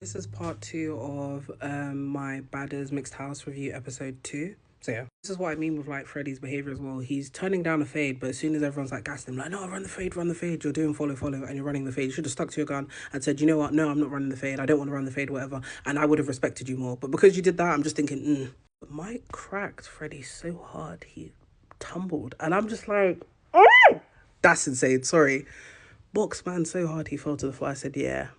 This is part two of my badderz mixed house review episode 2. So yeah, this is what I mean with like Freddie's behavior as well. He's turning down a fade, but as soon as everyone's like gassing him, like, no, run the fade, you're doing follow, and you're running the fade. You should have stuck to your gun and said, you know what, no, I'm not running the fade, I don't want to run the fade, whatever. And I would have respected you more. But because you did that, I'm just thinking, But Mike cracked Freddie so hard, he tumbled. And I'm just like, oh! That's insane, sorry. Box man so hard he fell to the floor. I said, yeah,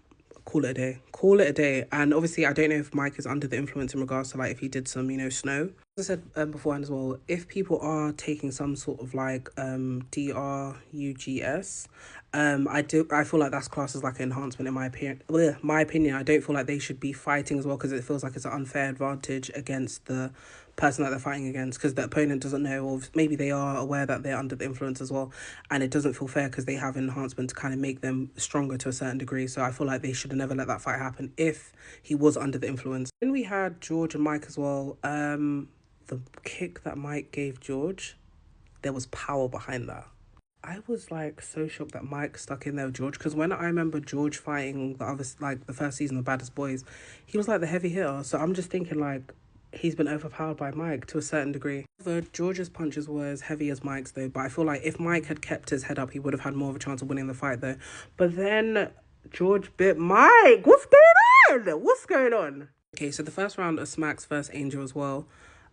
call it a day. Call it a day. And obviously, I don't know if Mike is under the influence in regards to like if he did some, snow. As I said beforehand as well, if people are taking some sort of like drugs, I feel like that's classed as like an enhancement in my opinion. My opinion, I don't feel like they should be fighting as well because it feels like it's an unfair advantage against the person that they're fighting against because the opponent doesn't know, or maybe they are aware that they're under the influence as well, and it doesn't feel fair because they have enhancement to kind of make them stronger to a certain degree. So I feel like they should have never let that fight happen if he was under the influence. Then we had George and Mike as well. The kick that Mike gave George, there was power behind that. I was like so shocked that Mike stuck in there with George because when I remember George fighting the other, like the first season of Baddest Boys, he was like the heavy hitter. So I'm just thinking like he's been overpowered by Mike to a certain degree. George's punches were as heavy as Mike's though, but I feel like if Mike had kept his head up, he would have had more of a chance of winning the fight though. But then George bit Mike. What's going on? What's going on? Okay, so the first round of Smack's first Angel as well.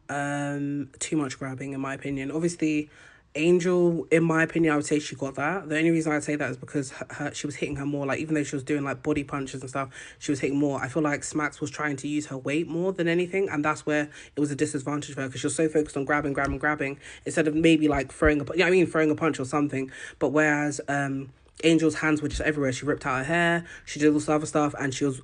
Too much grabbing in my opinion. Obviously, Angel, in my opinion, I would say she got that. The only reason I'd say that is because she was hitting her more. Like, even though she was doing, like, body punches and stuff, she was hitting more. I feel like Smacks was trying to use her weight more than anything, and that's where it was a disadvantage for her because she was so focused on grabbing, instead of maybe, like, throwing a punch or something. But whereas Angel's hands were just everywhere. She ripped out her hair, she did all this other stuff, and she was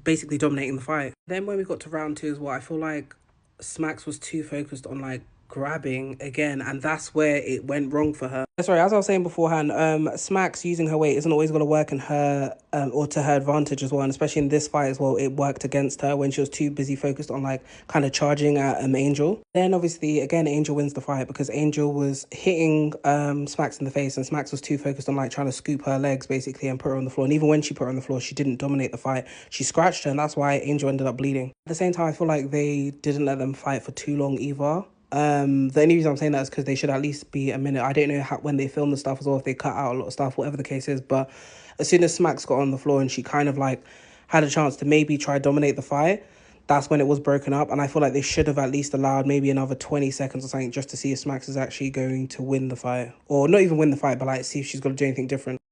basically dominating the fight. Then when we got to round 2 as well, I feel like Smacks was too focused on, like, grabbing again, and that's where it went wrong for her. Sorry, as I was saying beforehand, Smacks using her weight isn't always going to work in her or to her advantage as well, and especially in this fight as well, it worked against her when she was too busy focused on like kind of charging at Angel. Then obviously again Angel wins the fight because Angel was hitting Smacks in the face, and Smacks was too focused on like trying to scoop her legs basically and put her on the floor. And even when she put her on the floor, she didn't dominate the fight. She scratched her, and that's why Angel ended up bleeding. At the same time, I feel like they didn't let them fight for too long either. The only reason I'm saying that is because they should at least be a minute. I don't know when they film the stuff as well, if they cut out a lot of stuff, whatever the case is. But as soon as Smacks got on the floor and she kind of like had a chance to maybe try dominate the fight, that's when it was broken up. And I feel like they should have at least allowed maybe another 20 seconds or something just to see if Smacks is actually going to win the fight. Or not even win the fight, but like see if she's going to do anything different.